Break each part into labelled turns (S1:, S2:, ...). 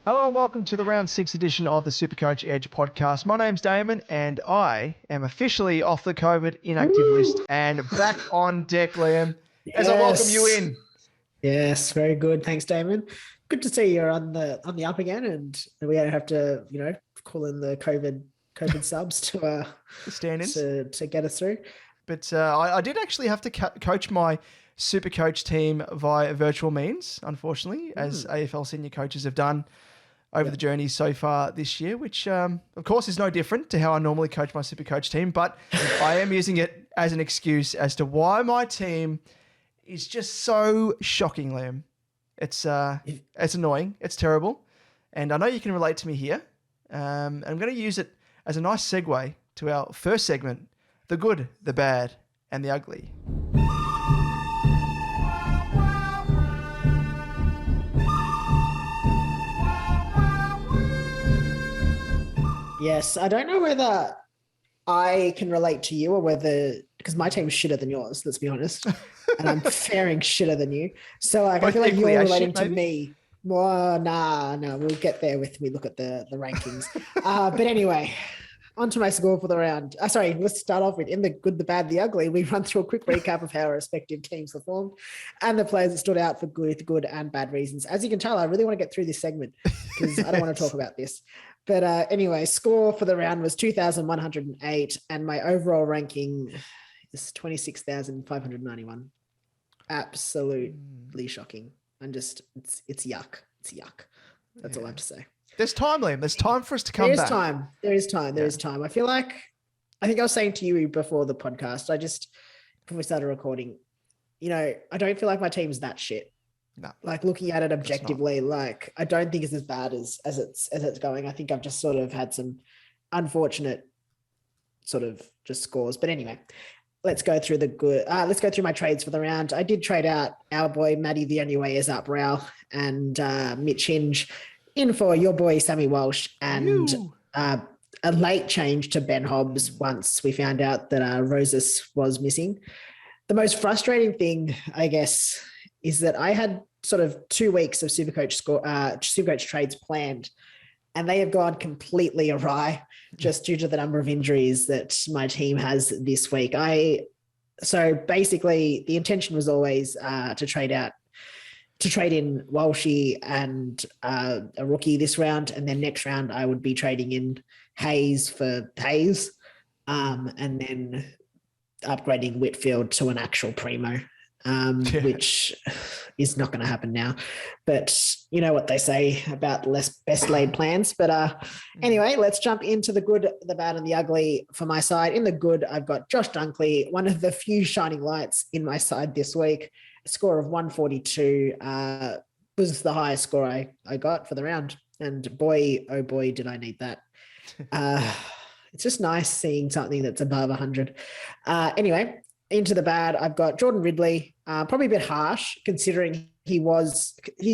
S1: Hello and welcome to the round 6 edition of the SuperCoach Edge podcast. My name's Damon and I am officially off the COVID inactive list and back on deck, Liam, as I welcome you in.
S2: Yes, very good. Thanks, Damon. Good to see you're on the up again, and we don't have to, call in the COVID subs to
S1: stand-ins
S2: to get us through.
S1: But I did actually have to coach my SuperCoach team via virtual means, unfortunately, as AFL senior coaches have done over the journey so far this year, which of course is no different to how I normally coach my SuperCoach team, but I am using it as an excuse as to why my team is just so shocking, Liam. It's annoying. It's terrible. And I know you can relate to me here. I'm going to use it as a nice segue to our first segment, the good, the bad, and the ugly.
S2: Yes, I don't know whether I can relate to you or whether, because my team's shitter than yours, let's be honest, and I'm faring shitter than you. So I feel like you're relating to me. Well, no, we'll get there with me. Look at the rankings. But anyway, on to my score for the round. Let's start off with in the good, the bad, the ugly. We run through a quick recap of how our respective teams performed and the players that stood out for good and bad reasons. As you can tell, I really want to get through this segment because I don't want to talk about this. But anyway, score for the round was 2,108 and my overall ranking is 26,591. Absolutely shocking. And it's yuck. It's yuck. That's all I have to say.
S1: There's time, Liam. There's time for us to come back.
S2: There is time. I think I was saying to you before the podcast, before we started recording, I don't feel like my team's that shit.
S1: No.
S2: Like looking at it objectively, like I don't think it's as bad as it's going. I think I've just sort of had some unfortunate sort of just scores. But anyway, let's go through let's go through my trades for the round. I did trade out our boy Matty the Only Way Is Up Rowell and Mitch Hinge in for your boy Sammy Walsh and a late change to Ben Hobbs once we found out that Rosas was missing. The most frustrating thing, I guess, is that I had sort of 2 weeks of SuperCoach trades planned, and they have gone completely awry just due to the number of injuries that my team has this week. So basically, the intention was always to trade in Walshy and a rookie this round, and then next round I would be trading in Hayes for Hayes, and then upgrading Whitfield to an actual primo. Which is not going to happen now. But you know what they say about best laid plans. But anyway, let's jump into the good, the bad, and the ugly for my side. In the good, I've got Josh Dunkley, one of the few shining lights in my side this week. A score of 142 was the highest score I got for the round. And boy, oh boy, did I need that. It's just nice seeing something that's above 100. Anyway, into the bad, I've got Jordan Ridley, probably a bit harsh considering he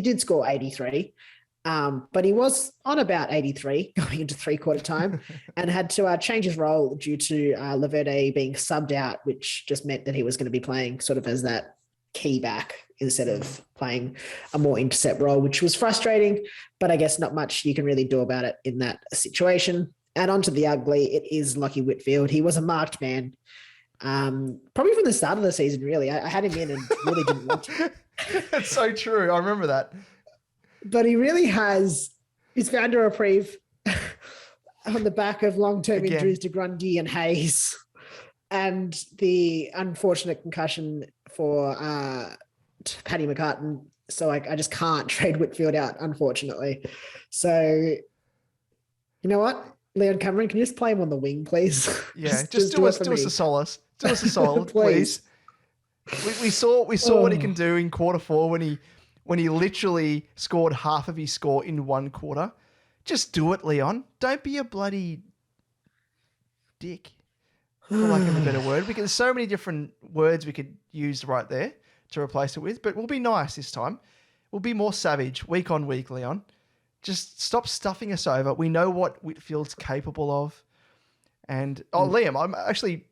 S2: did score 83, but he was on about 83 going into three-quarter time and had to change his role due to Laverde being subbed out, which just meant that he was going to be playing sort of as that key back instead of playing a more intercept role, which was frustrating, but I guess not much you can really do about it in that situation. And onto the ugly, it is Lachie Whitfield. He was a marked man. Probably from the start of the season, really. I had him in and really didn't want to.
S1: That's so true. I remember that.
S2: But he really he's found a reprieve on the back of long-term injuries to Grundy and Hayes and the unfortunate concussion for Paddy McCartin. So I just can't trade Whitfield out, unfortunately. So you know what? Leon Cameron, can you just play him on the wing, please?
S1: Yeah, just do us a solace. Do us a solid, please. We saw what he can do in quarter 4 when he literally scored half of his score in one quarter. Just do it, Leon. Don't be a bloody dick, for lack of a better word. Because there's so many different words we could use right there to replace it with. But we'll be nice this time. We'll be more savage week on week, Leon. Just stop stuffing us over. We know what Whitfield's capable of. And Liam, I'm actually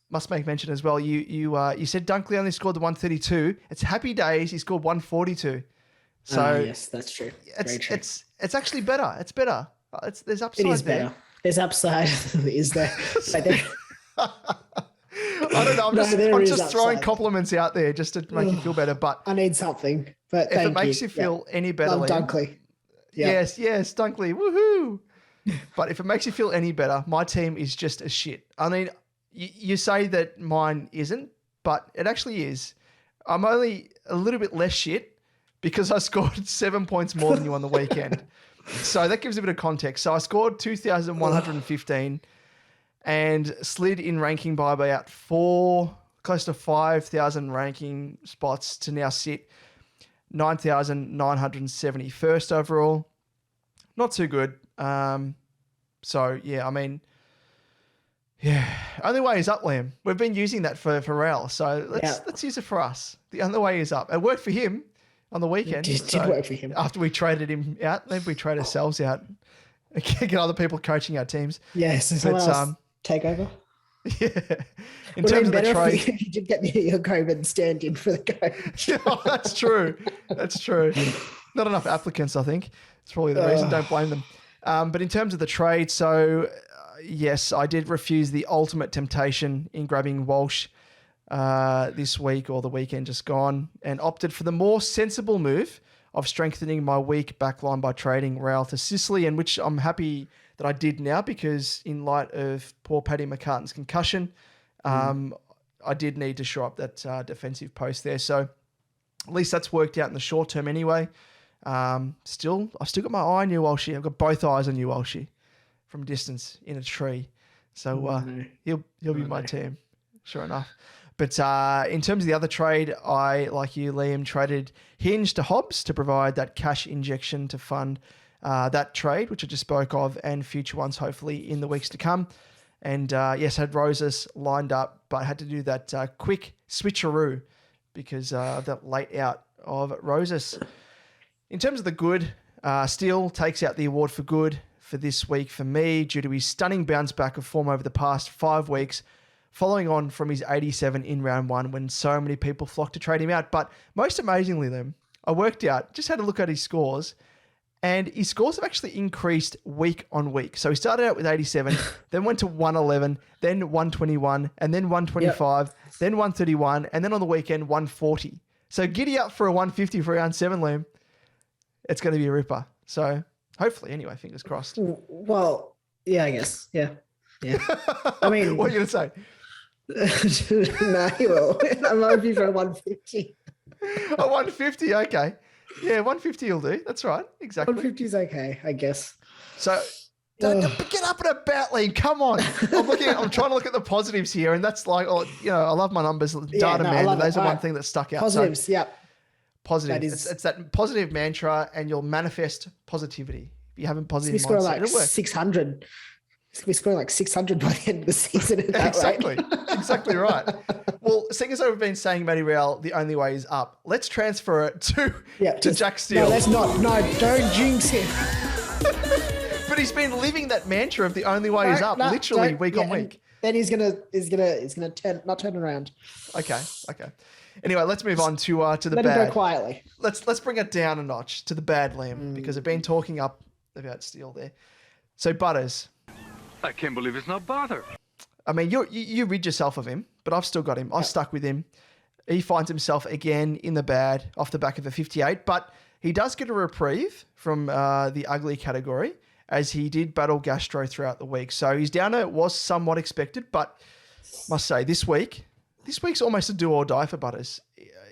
S1: must make mention as well. You said Dunkley only scored the 132. It's happy days. He scored 142. So
S2: yes, that's true. Very true.
S1: It's actually better. It's better. There's upside
S2: It is
S1: there.
S2: better. There's upside. Is there? Like
S1: I don't know. I'm just throwing compliments out there just to make you feel better. But
S2: I need something. But
S1: if it makes you feel any better,
S2: love Dunkley.
S1: Yes, Dunkley. Woohoo! But if it makes you feel any better, my team is just a shit. I mean, you say that mine isn't, but it actually is. I'm only a little bit less shit because I scored 7 points more than you on the weekend. So that gives a bit of context. So I scored 2,115 and slid in ranking by about close to 5,000 ranking spots to now sit 9,971st overall. Not too good. So yeah, I mean, only way is up, Liam. We've been using that for Raul, so let's use it for us. The only way is up. It worked for him on the weekend.
S2: It did work for him.
S1: After we traded him out, then we trade ourselves out and get other people coaching our teams.
S2: Yes, so take over.
S1: Yeah. In terms of the trade,
S2: if you did get your COVID stand in for the coach.
S1: That's true. That's true. Not enough applicants, I think. It's probably the reason. Don't blame them. But in terms of the trade, so yes, I did refuse the ultimate temptation in grabbing Walsh this week or the weekend just gone and opted for the more sensible move of strengthening my weak backline by trading Raul to Sicily, and which I'm happy that I did now because in light of poor Paddy McCartin's concussion, I did need to shore up that defensive post there. So at least that's worked out in the short term anyway. I've still got my eye on you, Walshy. I've got both eyes on you, Walshy, from distance in a tree. So he'll be my team, sure enough. But in terms of the other trade, I, like you, Liam, traded Hinge to Hobbs to provide that cash injection to fund that trade, which I just spoke of, and future ones hopefully in the weeks to come. And yes, had Roses lined up, but had to do that quick switcheroo because of that late out of Roses. In terms of the good, Steele takes out the award for good for this week for me due to his stunning bounce back of form over the past 5 weeks, following on from his 87 in round one when so many people flocked to trade him out. But most amazingly, then, I worked out, just had a look at his scores, and his scores have actually increased week on week. So he started out with 87, then went to 111, then 121, and then 125, then 131, and then on the weekend, 140. So giddy up for a 150 for round 7, Liam. It's going to be a ripper. So hopefully, anyway, fingers crossed.
S2: Well, yeah, I guess. Yeah. I mean,
S1: what are you going to say?
S2: No, you will. I'm hoping for a 150.
S1: A 150, okay. Yeah, 150 will do. That's right. Exactly.
S2: 150 is okay, I guess.
S1: So get up and about, Liam. Come on. I'm trying to look at the positives here, and that's like, I love my numbers, data man, and those are one thing that stuck out.
S2: Positives,
S1: so, positive. It's that positive mantra, and you'll manifest positivity. If you have a positive mindset,
S2: like
S1: it'll work.
S2: 600. We're scoring like 600 by the end of the season.
S1: Exactly. Exactly right. Well, seeing as though we've been saying Matty Real, the only way is up. Let's transfer it to Jack Steele.
S2: No, let's not. No, don't jinx him.
S1: But he's been living that mantra of the only way is up, literally week on week.
S2: Then he's gonna not turn around.
S1: Okay. Anyway, let's move on to the
S2: Let
S1: bad.
S2: him go quietly.
S1: Let's bring it down a notch to the bad, Liam, because I've been talking up about Steele there. So Butters.
S3: I can't believe it's not Butter.
S1: I mean, you rid yourself of him, but I've still got him. I've stuck with him. He finds himself again in the bad off the back of a 58, but he does get a reprieve from the ugly category as he did battle gastro throughout the week. So his downer was somewhat expected, but must say this week's almost a do or die for Butters.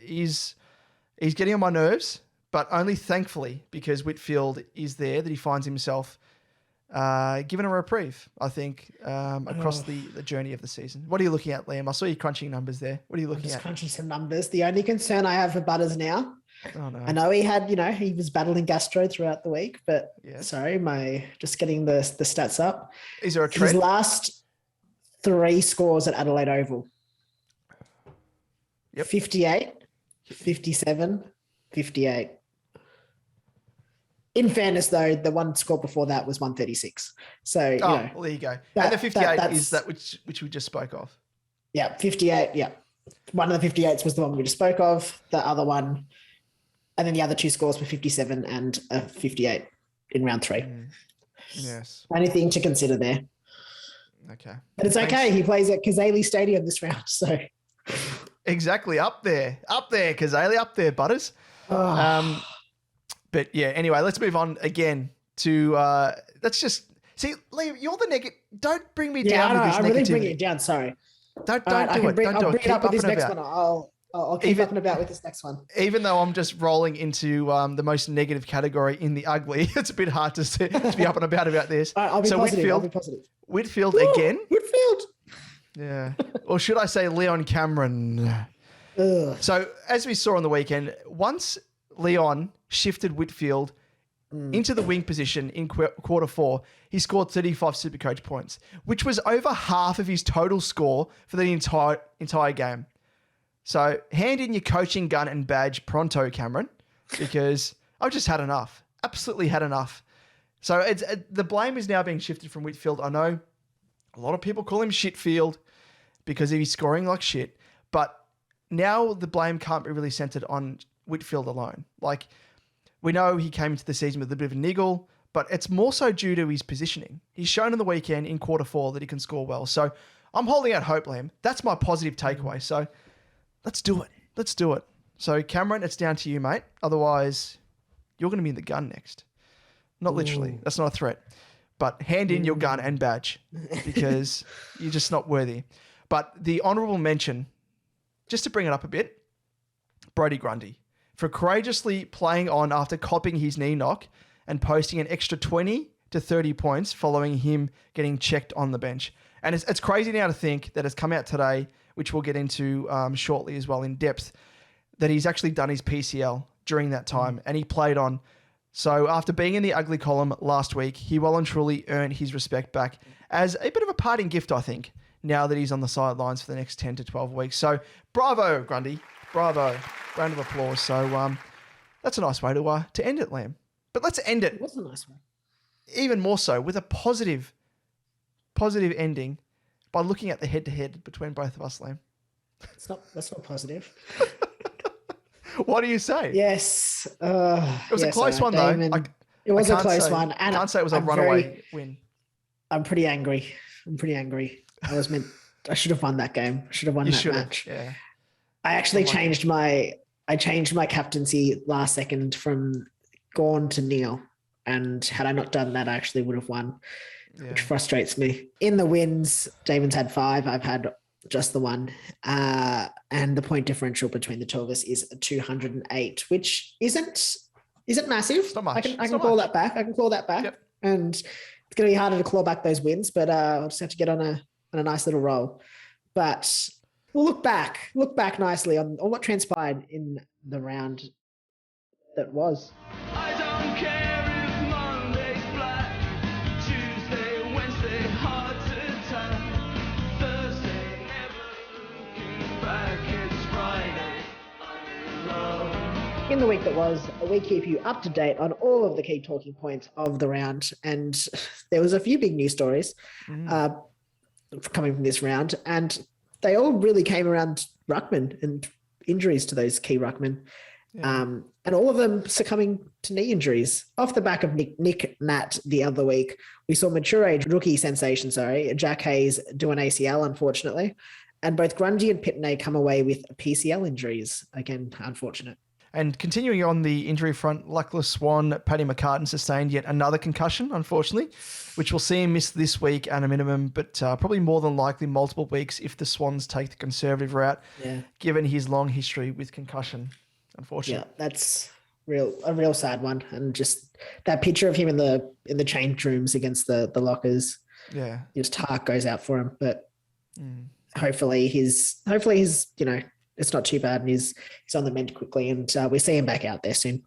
S1: He's getting on my nerves, but only thankfully because Whitfield is there that he finds himself given a reprieve, I think, across the journey of the season. What are you looking at, Liam? I saw you crunching numbers there. What are you looking at?
S2: Crunching some numbers. The only concern I have for Butters now, I know he had, he was battling gastro throughout the week, but just getting the stats up.
S1: Is there a trend?
S2: His last 3 scores at Adelaide Oval. 58, 57, 58. In fairness, though, the one score before that was 136. So,
S1: well, there you go. And the 58 is that which we just spoke of.
S2: Yeah, 58. Yeah. One of the 58s was the one we just spoke of. The other one, and then the other 2 scores were 57 and 58. in round 3.
S1: Yes.
S2: Anything to consider there.
S1: Okay.
S2: But it's okay. He plays at Kazali Stadium this round, so.
S1: Exactly. Up there, Kazali, up there, Butters.
S2: Oh.
S1: But yeah, anyway, let's move on again to, let's just, see, Liam, you're the negative. Don't bring me down with this negativity.
S2: I'm really bringing it down, sorry.
S1: Don't do it.
S2: I'll bring it up with this next one. I'll keep up and about with this next one.
S1: Even though I'm just rolling into the most negative category in the ugly, it's a bit hard to be up and about this.
S2: I'll be positive.
S1: Whitfield again.
S2: Whitfield.
S1: Yeah. Or should I say Leon Cameron?
S2: Ugh.
S1: So as we saw on the weekend, once Leon shifted Whitfield into the wing position in quarter 4, he scored 35 SuperCoach points, which was over half of his total score for the entire game. So hand in your coaching gun and badge pronto, Cameron, because I've just had enough. Absolutely had enough. So the blame is now being shifted from Whitfield. I know a lot of people call him Shitfield because he's scoring like shit, but now the blame can't be really centered on Whitfield alone. Like, we know he came into the season with a bit of a niggle, but it's more so due to his positioning. He's shown in the weekend in quarter 4 that he can score well. So I'm holding out hope, Liam. That's my positive takeaway. So let's do it. So Cameron, it's down to you, mate. Otherwise, you're going to be in the gun next. Not literally. That's not a threat. But hand in your gun and badge because you're just not worthy. But the honourable mention, just to bring it up a bit, Brody Grundy, for courageously playing on after copping his knee knock and posting an extra 20 to 30 points following him getting checked on the bench. And it's crazy now to think that it's come out today, which we'll get into shortly as well in depth, that he's actually done his PCL during that time and he played on. So after being in the ugly column last week, he well and truly earned his respect back as a bit of a parting gift, I think, now that he's on the sidelines for the next 10 to 12 weeks. So bravo, Grundy. Bravo. Round of applause. So that's a nice way to end it, Liam. But let's end it.
S2: It was a nice one.
S1: Even more so with a positive ending by looking at the head-to-head between both of us, Liam.
S2: That's not positive.
S1: What do you say?
S2: Yes.
S1: It was a close one,
S2: Damon,
S1: though.
S2: It was a close one.
S1: I can't say it was a runaway win.
S2: I'm pretty angry. I should have won that game. I should have won that match.
S1: Yeah.
S2: I actually changed my captaincy last second from Gawn to Neil. And had I not done that, I actually would have won, which frustrates me. In the wins, Damon's had 5. I've had just the 1. And the point differential between the two of us is 208, which isn't massive.
S1: It's not much.
S2: I can claw that back.
S1: Yep.
S2: And it's going to be harder to claw back those wins, but I'll just have to get on a nice little roll. But we'll look back nicely on what transpired in the round that was.
S4: I don't care if Monday's black, Tuesday, Wednesday, hard to tell, Thursday, never looking back, it's Friday, I'm in love.
S2: In the week that was, we keep you up to date on all of the key talking points of the round, and there was a few big news stories coming from this round, and they all really came around ruckman and injuries to those key ruckmen. Yeah. And all of them succumbing to knee injuries. Off the back of Nick Nat the other week, we saw mature age rookie sensation, Jack Hayes do an ACL, unfortunately. And both Grundy and Pitney come away with PCL injuries. Again, unfortunate.
S1: And continuing on the injury front, luckless Swan, Paddy McCartin sustained yet another concussion, unfortunately, which will see him miss this week at a minimum, but probably more than likely multiple weeks if the Swans take the conservative route, given his long history with concussion. Unfortunately,
S2: that's a real sad one, and just that picture of him in the change rooms against the Lockers.
S1: Yeah,
S2: his heart goes out for him, but hopefully he's it's not too bad, and he's on the mend quickly, and we see him back out there soon.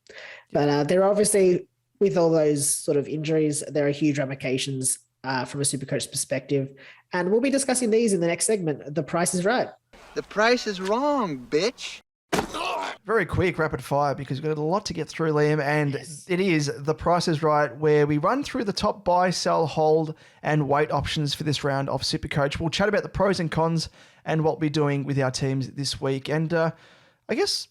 S2: But there are obviously, with all those sort of injuries, there are huge ramifications from a SuperCoach perspective, and we'll be discussing these in the next segment. The Price is Right.
S5: The price is wrong, bitch.
S1: Very quick, rapid fire, because we've got a lot to get through, Liam, and It is The Price is Right, where we run through the top buy, sell, hold, and wait options for this round of SuperCoach. We'll chat about the pros and cons and what we'll be doing with our teams this week. And I guess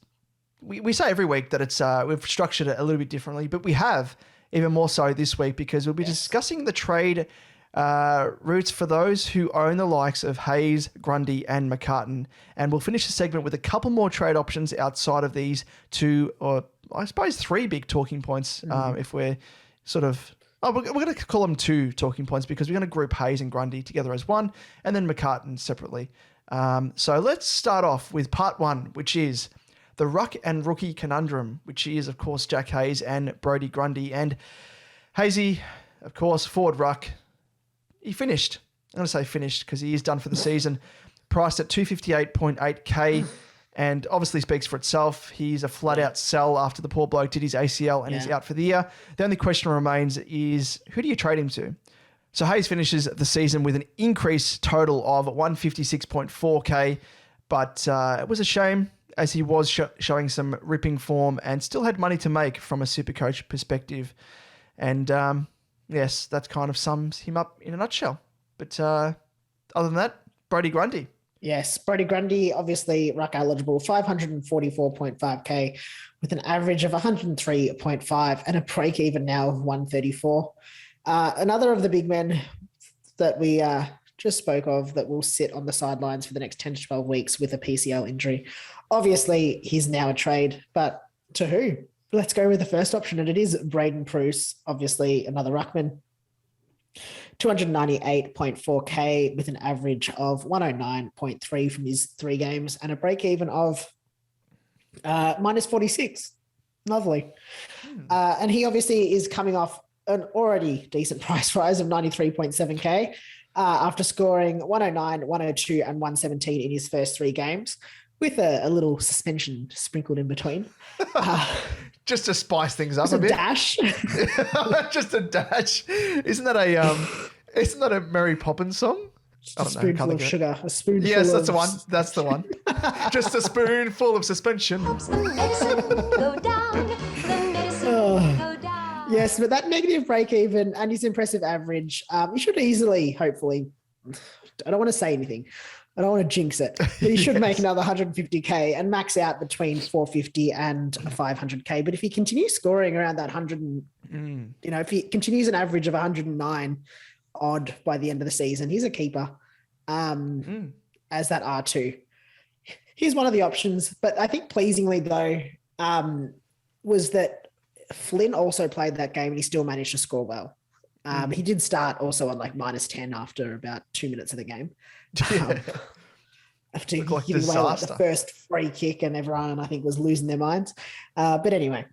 S1: we say every week that it's we've structured it a little bit differently, but we have. even more so this week because we'll be discussing the trade routes for those who own the likes of Hayes, Grundy and McCartin. And we'll finish the segment with a couple more trade options outside of these two, or I suppose three big talking points if we're sort of... Oh, we're going to call them two talking points because we're going to group Hayes and Grundy together as one and then McCartin separately. So let's start off with part one, which is the ruck and rookie conundrum, which is, of course, Jack Hayes and Brody Grundy. And Hazy, of course, forward ruck, he finished. I'm going to say finished because he is done for the season. Priced at 258.8K and obviously speaks for itself. He's a flat-out sell after the poor bloke did his ACL and he's out for the year. The only question remains is, who do you trade him to? So Hayes finishes the season with an increased total of 156.4K, but it was a shame as he was showing some ripping form and still had money to make from a SuperCoach perspective. And yes, that kind of sums him up in a nutshell. But other than that, Brody Grundy.
S2: Yes, Brody Grundy, obviously ruck eligible, 544.5K with an average of 103.5 and a break even now of 134. Another of the big men that we just spoke of that will sit on the sidelines for the next 10 to 12 weeks with a PCL injury. Obviously, he's now a trade, but to who? Let's go with the first option, and it is Braden Pruse, obviously another ruckman. 298.4K with an average of 109.3 from his 3 games and a break even of minus 46. Lovely. And he obviously is coming off an already decent price rise of 93.7K after scoring 109, 102 and 117 in his first 3 games with a little suspension sprinkled in between.
S1: Just to spice things up a bit.
S2: Dash.
S1: Just a dash. Isn't that a Mary Poppins song?
S2: A spoonful of sugar. A spoonful
S1: Yes, that's the one. That's the one. Just a spoonful of suspension.
S2: Yes, but that negative break even and his impressive average, he should easily, hopefully, I don't want to say anything. I don't want to jinx it. But he should make another 150K and max out between 450 and 500K. But if he continues scoring around that 100, if he continues an average of 109 odd by the end of the season, he's a keeper as that R2. Here's one of the options. But I think pleasingly, though, was that Flynn also played that game and he still managed to score well. He did start also on like minus 10 after about 2 minutes of the game. After giving away like the first free kick and everyone, I think, was losing their minds. But anyway,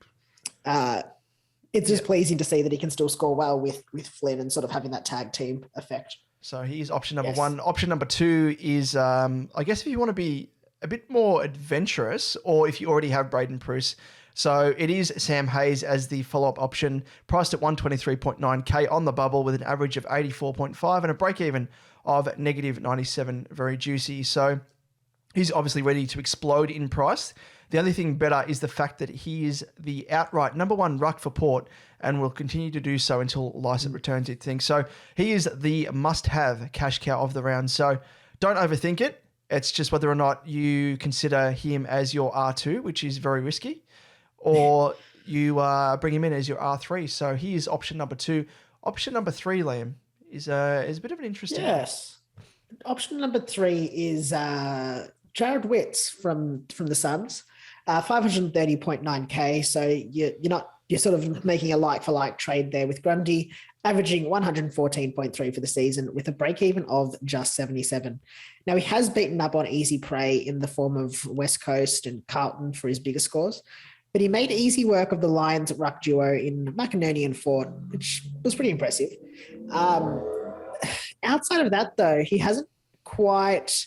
S2: it's just pleasing to see that he can still score well with Flynn and sort of having that tag team effect.
S1: So he's option number one. Option number 2 is, I guess if you want to be a bit more adventurous or if you already have Braden Pruse. So it is Sam Hayes as the follow-up option, priced at 123.9K on the bubble with an average of 84.5 and a break-even of negative 97, very juicy. So he's obviously ready to explode in price. The only thing better is the fact that he is the outright number 1 ruck for Port and will continue to do so until Lycett returns, you'd think. So he is the must-have cash cow of the round. So don't overthink it. It's just whether or not you consider him as your R2, which is very risky, or you bring him in as your R3. So he is option number 2. Option number 3, Liam, is a bit of an interesting one.
S2: Option number 3 is Jared Witz from the Suns, 530.9K. So you're sort of making a like for like trade there with Grundy, averaging 114.3 for the season with a break even of just 77. Now he has beaten up on easy prey in the form of West Coast and Carlton for his bigger scores, but he made easy work of the Lions ruck duo in McInerney and Ford, which was pretty impressive. Outside of that, though, he hasn't quite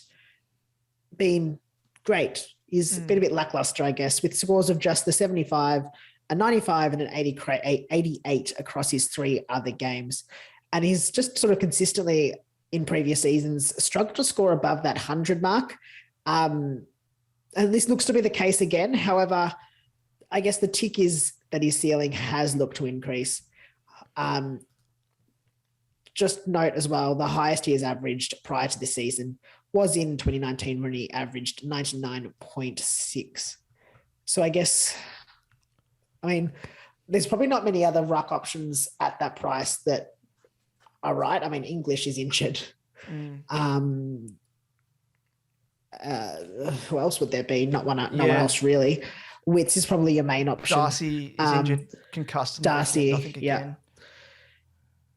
S2: been great. He's been a bit lackluster, I guess, with scores of just the 75, a 95 and an 88 across his 3 other games. And he's just sort of consistently in previous seasons struggled to score above that 100 mark. And this looks to be the case again. However, I guess the tick is that his ceiling has looked to increase. Just note as well, the highest he has averaged prior to this season was in 2019 when he averaged 99.6. So I guess, there's probably not many other ruck options at that price that are right. I mean, English is injured. Who else would there be? No one else really. Witz is probably your main option.
S1: Darcy is injured, concussed.
S2: Darcy,
S1: I think again.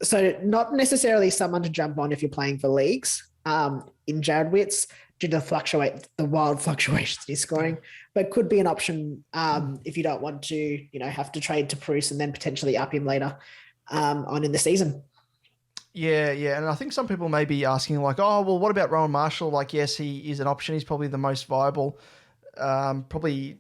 S2: So not necessarily someone to jump on if you're playing for leagues. In Jared Witz, due to the wild fluctuations he's scoring, but could be an option if you don't want to, have to trade to Pruse and then potentially up him later on in the season.
S1: Yeah. And I think some people may be asking like, oh, well, what about Rowan Marshall? Like, yes, he is an option. He's probably the most viable, probably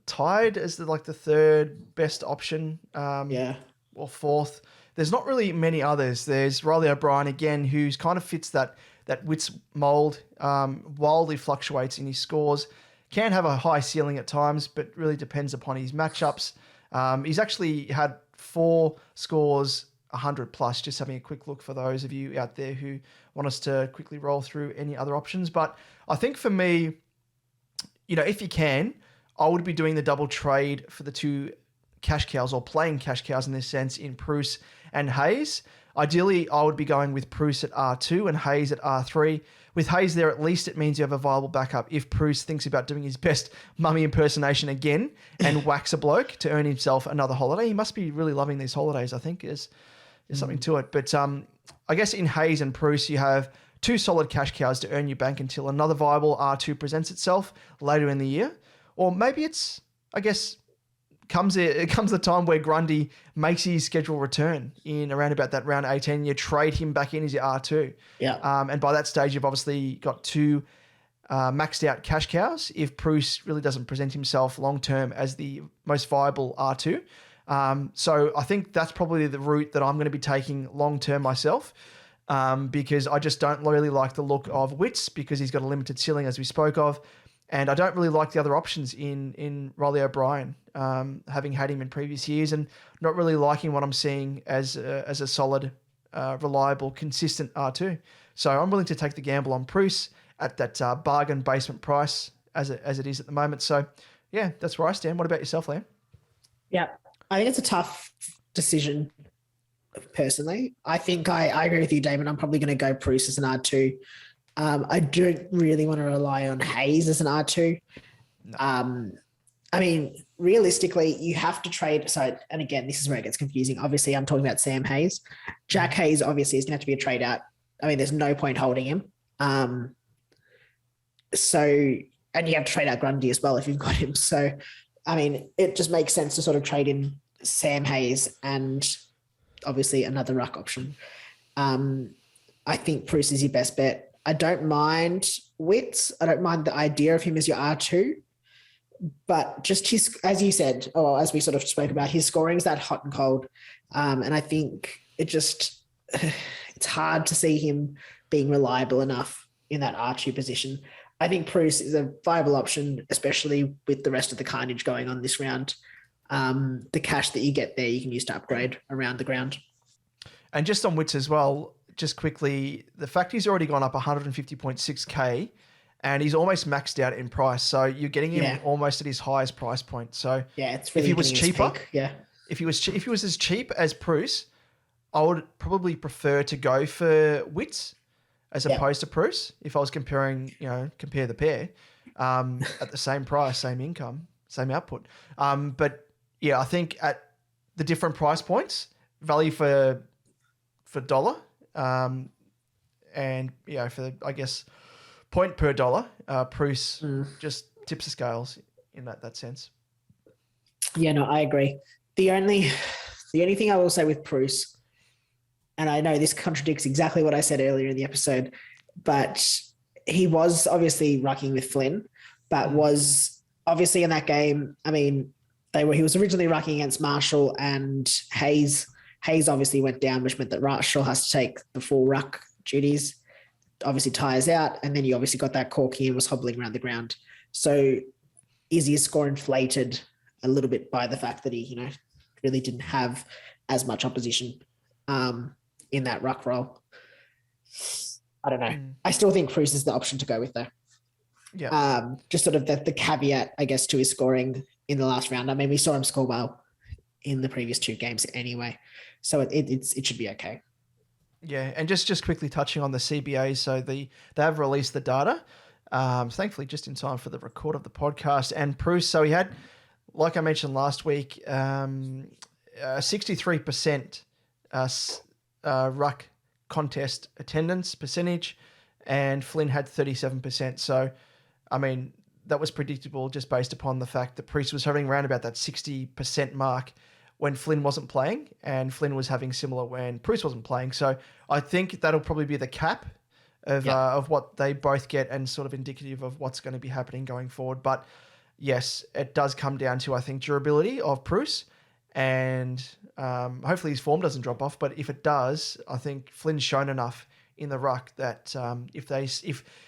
S1: tied as the third best option or fourth. There's not really many others. There's Riley O'Brien again, who's kind of fits that Witz mold, wildly fluctuates in his scores, can have a high ceiling at times, but really depends upon his matchups. He's actually had 4 scores 100 plus, just having a quick look for those of you out there who want us to quickly roll through any other options. But I think for me, if you can, I would be doing the double trade for the 2 cash cows, or playing cash cows in this sense, in Pruse and Hayes. Ideally, I would be going with Pruse at R2 and Hayes at R3. With Hayes there, at least it means you have a viable backup if Pruse thinks about doing his best mummy impersonation again and whacks a bloke to earn himself another holiday. He must be really loving these holidays, I think. There's something to it. But I guess in Hayes and Pruse, you have 2 solid cash cows to earn your bank until another viable R2 presents itself later in the year. Or maybe it's, I guess, comes the time where Grundy makes his scheduled return in around about that round 18. You trade him back in as your R2.
S2: Yeah.
S1: And by that stage, you've obviously got 2 maxed out cash cows if Pruse really doesn't present himself long-term as the most viable R2. So I think that's probably the route that I'm going to be taking long-term myself, because I just don't really like the look of Witz because he's got a limited ceiling, as we spoke of. And I don't really like the other options in Riley O'Brien, having had him in previous years, and not really liking what I'm seeing as a solid, reliable, consistent R2. So I'm willing to take the gamble on Pruse at that bargain basement price as it is at the moment. So, yeah, that's where I stand. What about yourself, Liam?
S2: Yeah, I think it's a tough decision, personally. I think I agree with you, Damon. I'm probably going to go Pruse as an R2. I don't really want to rely on Hayes as an R2. No. I mean, realistically, you have to trade. So, and again, this is where it gets confusing. Obviously, I'm talking about Sam Hayes. Jack Hayes obviously is going to have to be a trade out. I mean, there's no point holding him. And you have to trade out Grundy as well if you've got him. So, I mean, it just makes sense to sort of trade in Sam Hayes and obviously another ruck option. I think Pruse is your best bet. I don't mind Witz. I don't mind the idea of him as your R2, but just his, as you said, or as we sort of spoke about, his scoring is that hot and cold. And I think it's hard to see him being reliable enough in that R2 position. I think Pruse is a viable option, especially with the rest of the carnage going on this round. The cash that you get there, you can use to upgrade around the ground.
S1: And just on Witz as well, just quickly, the fact he's already gone up 150.6K and he's almost maxed out in price. So you're getting him almost at his highest price point. So
S2: it's really,
S1: if he was cheaper,
S2: if
S1: he was as cheap as Pruse, I would probably prefer to go for Witz as opposed to Pruse if I was compare the pair at the same price, same income, same output. But yeah, I think at the different price points, value for dollar, and for I guess point per dollar, Pruse just tips the scales in that sense.
S2: Yeah, no, I agree. The only thing I will say with Pruse, and I know this contradicts exactly what I said earlier in the episode, but he was obviously rucking with Flynn, but was obviously in that game. I mean, he was originally rucking against Marshall and Hayes. Hayes obviously went down, which meant that Marshall has to take the full ruck duties, obviously tires out, and then you obviously got that corky and was hobbling around the ground. So is his score inflated a little bit by the fact that he, really didn't have as much opposition in that ruck role? I don't know. I still think Pruse is the option to go with though. Yeah. Just sort of the caveat, I guess, to his scoring in the last round. I mean, we saw him score well in the previous 2 games anyway. So it should be okay.
S1: Yeah, and just quickly touching on the CBA, so they have released the data, thankfully just in time for the record of the podcast. And Pruse, so he had, like I mentioned last week, 63% ruck contest attendance percentage, and Flynn had 37%. So, I mean, that was predictable just based upon the fact that Pruse was hovering around about that 60% mark when Flynn wasn't playing, and Flynn was having similar when Pruse wasn't playing. So I think that'll probably be the cap of what they both get, and sort of indicative of what's going to be happening going forward. But yes, it does come down to, I think, durability of Pruse, and hopefully his form doesn't drop off. But if it does, I think Flynn's shown enough in the ruck that if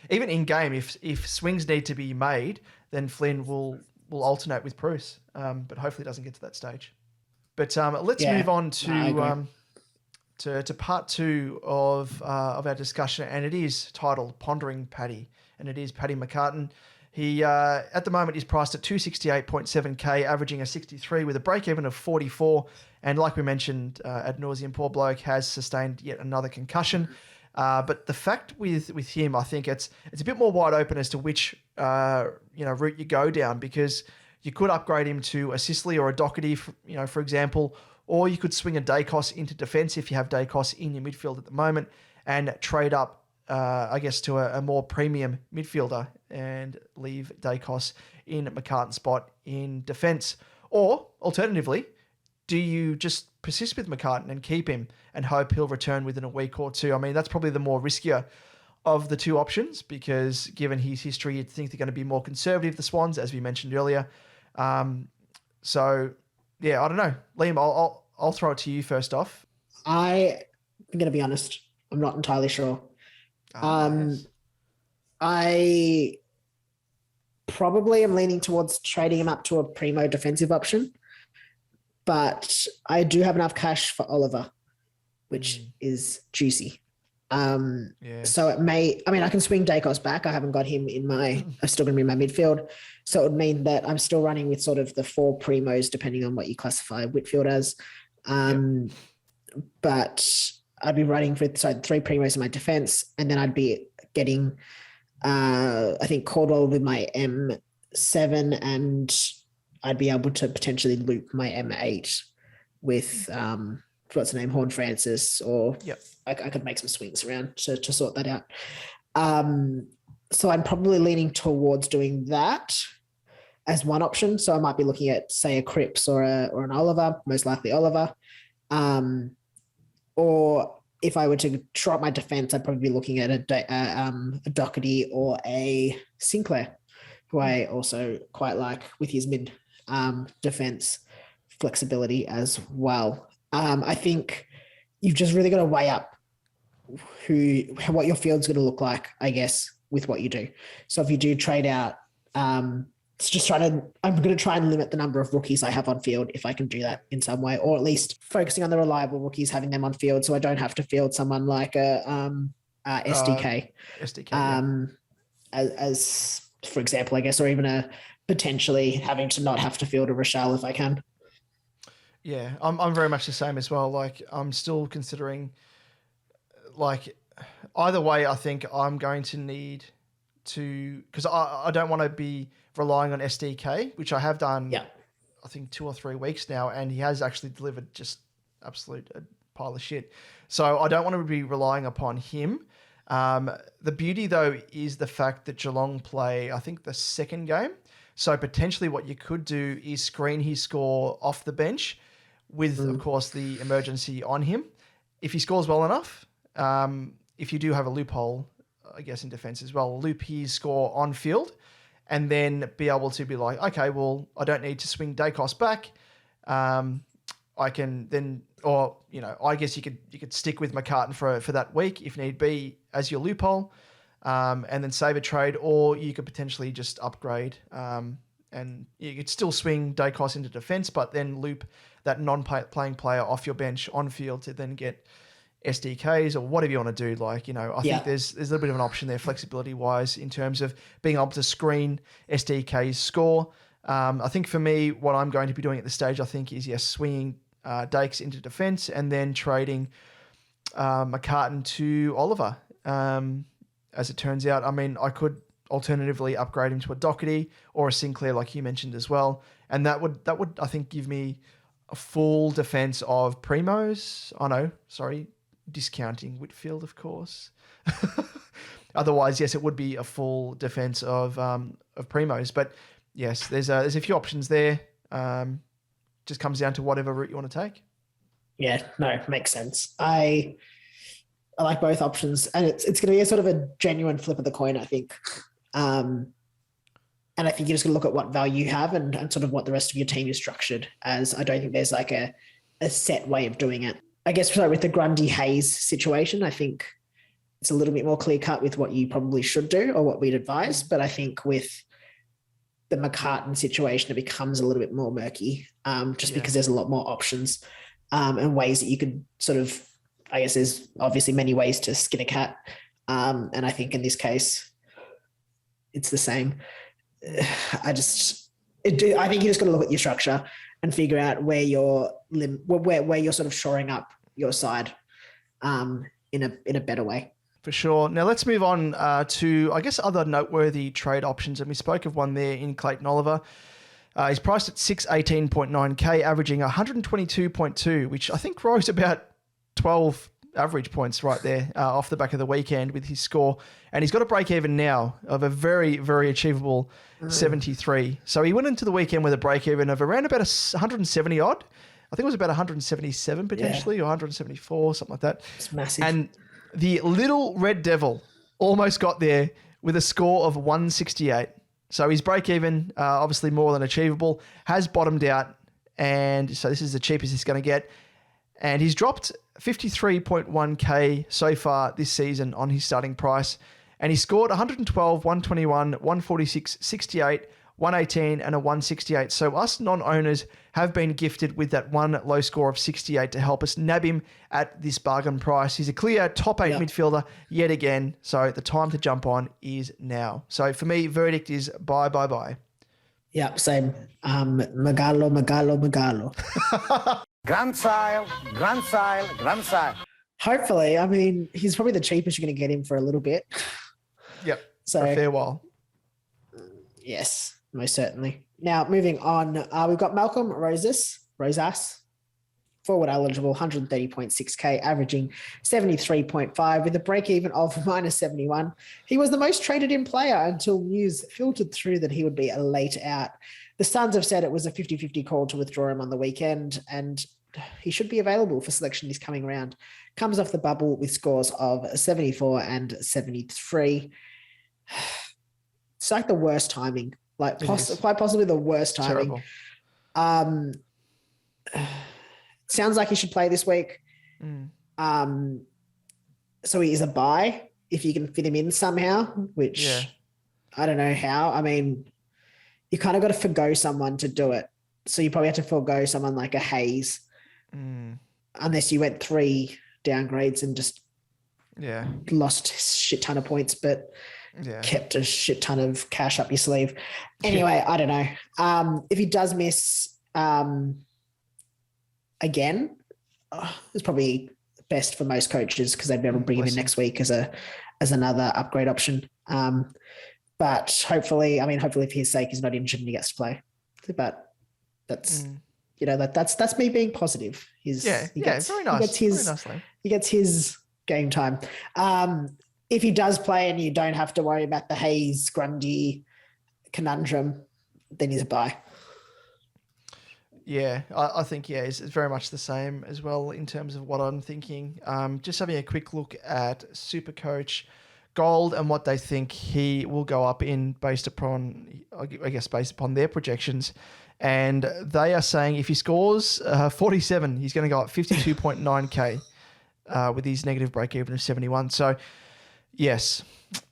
S1: even in game, if swings need to be made, then Flynn will alternate with Pruse. But hopefully it doesn't get to that stage. But let's move on to part 2 of our discussion, and it is titled Pondering Paddy, and it is Paddy McCartin. He at the moment is priced at 268.7k, averaging a 63 with a break-even of 44. And like we mentioned ad nauseum, poor bloke has sustained yet another concussion. But the fact with him, I think it's a bit more wide open as to which route you go down, because you could upgrade him to a Sicily or a Doherty, for example, or you could swing a Dacos into defence if you have Dacos in your midfield at the moment, and trade up, I guess, to a more premium midfielder and leave Dacos in McCartin's spot in defence. Or alternatively, do you just persist with McCartin and keep him and hope he'll return within a week or 2? I mean, that's probably the more riskier of the 2 options, because given his history, you'd think they're going to be more conservative, the Swans, as we mentioned earlier. So yeah, I don't know. Liam, I'll throw it to you first off.
S2: I'm going to be honest. I'm not entirely sure.
S1: Yes.
S2: I probably am leaning towards trading him up to a primo defensive option, but I do have enough cash for Oliver, which is juicy. So it may, I can swing Dacos back. I haven't got him in I'm still going to be in my midfield. So it would mean that I'm still running with sort of the 4 primos, depending on what you classify Whitfield as. But I'd be running for 3 primos in my defense, and then I'd be getting, I think, Caldwell with my M7, and I'd be able to potentially loop my M8 with, what's the name, Horn Francis, or I could make some swings around to sort that out. So I'm probably leaning towards doing that as one option. So I might be looking at, say, a Cripps or an Oliver, most likely Oliver. Or if I were to drop my defense, I'd probably be looking at a Doherty or a Sinclair, who I also quite like with his mid defense flexibility as well. I think you've just really got to weigh up what your field's going to look like, I guess, with what you do. So if you do trade out, I'm going to try and limit the number of rookies I have on field if I can do that in some way, or at least focusing on the reliable rookies, having them on field, so I don't have to field someone like a SDK. As for example, I guess, or even a potentially having to not have to field a Rochelle if I can.
S1: Yeah, I'm very much the same as well. Like, I'm still considering, like, either way, I think I'm going to need to, because I don't want to be relying on SDK, which I have done, I think 2 or 3 weeks now, and he has actually delivered just absolute pile of shit. So I don't want to be relying upon him. The beauty, though, is the fact that Geelong play, I think, the second game. So potentially what you could do is screen his score off the bench with, of course, the emergency on him. If he scores well enough, if you do have a loophole, I guess, in defence as well, loop his score on field and then be able to be like, okay, well, I don't need to swing Dacos back. I can then, or, you know, I guess you could stick with McCartin for that week if need be as your loophole, and then save a trade, or you could potentially just upgrade, and you could still swing Dacos into defence, but then loop that non-playing player off your bench on field to then get SDKs or whatever you want to do. Like, you know, I think there's a little bit of an option there flexibility wise in terms of being able to screen SDK's score. I think for me, what I'm going to be doing at this stage, I think is, swinging Dakes into defence and then trading McCartin to Oliver. As it turns out, I mean, I could alternatively upgrade him to a Doherty or a Sinclair, like you mentioned as well. And that would I think, give me a full defence of Primos. Discounting Whitfield, of course. Otherwise, yes, it would be a full defence of Primos. But yes, there's a few options there. Just comes down to whatever route you want to take.
S2: Yeah, no, makes sense. I like both options, and it's going to be a sort of a genuine flip of the coin, I think. And I think you're just going to look at what value you have and sort of what the rest of your team is structured as. I don't think there's like a set way of doing it. I guess with the Grundy Hayes situation, I think it's a little bit more clear cut with what you probably should do or what we'd advise. But I think with the McCartin situation, it becomes a little bit more murky because there's a lot more options and ways that you could sort of, I guess there's obviously many ways to skin a cat. And I think in this case, it's the same. I think you just got to look at your structure and figure out where you're sort of shoring up your side in a better way.
S1: For sure. Now let's move on to, I guess, other noteworthy trade options. And we spoke of one there in Clayton Oliver. He's priced at 618.9K, averaging 122.2, which I think rose about 12 average points right there off the back of the weekend with his score. And he's got a break even now of a very, very achievable 73. So he went into the weekend with a break even of around about 170 odd. I think it was about 177 potentially or 174, something like that.
S2: It's massive.
S1: And the little Red Devil almost got there with a score of 168. So his break even, obviously more than achievable, has bottomed out. And so this is the cheapest he's going to get. And he's dropped 53.1K so far this season on his starting price. And he scored 112, 121, 146, 68, 118 and a 168. So us non-owners have been gifted with that one low score of 68 to help us nab him at this bargain price. He's a clear top 8 midfielder yet again. So the time to jump on is now. So for me, verdict is buy.
S2: Yeah, same. Magalo.
S5: Grand style.
S2: Hopefully, I mean, he's probably the cheapest you're going to get him for a little bit.
S1: Yep,
S2: so
S1: for a fair while.
S2: Yes, most certainly. Now, moving on, we've got Malcolm Rosas, forward eligible, 130.6K, averaging 73.5 with a break even of -71. He was the most traded in player until news filtered through that he would be a late out. The Suns have said it was a 50-50 call to withdraw him on the weekend, and he should be available for selection this coming round. Comes off the bubble with scores of 74 and 73. It's like the worst timing, quite possibly the worst timing. Sounds like he should play this week. So he is a buy if you can fit him in somehow, which I don't know how. I mean, you kind of got to forgo someone to do it. So you probably have to forgo someone like a Hayes, unless you went 3 downgrades and just lost a shit ton of points, but kept a shit ton of cash up your sleeve. Anyway, I don't know. If he does miss again, it's probably best for most coaches because they'd be able to bring him in next week as another upgrade option. But hopefully for his sake, he's not injured and he gets to play. But that's that's me being positive. He gets his game time. If he does play and you don't have to worry about the Hayes Grundy conundrum, then he's a buy.
S1: Yeah, I think, it's very much the same as well in terms of what I'm thinking. Just having a quick look at SuperCoach Gold and what they think he will go up in based upon their projections. And they are saying if he scores 47, he's going to go up 52.9K with his negative break-even of 71. So, yes,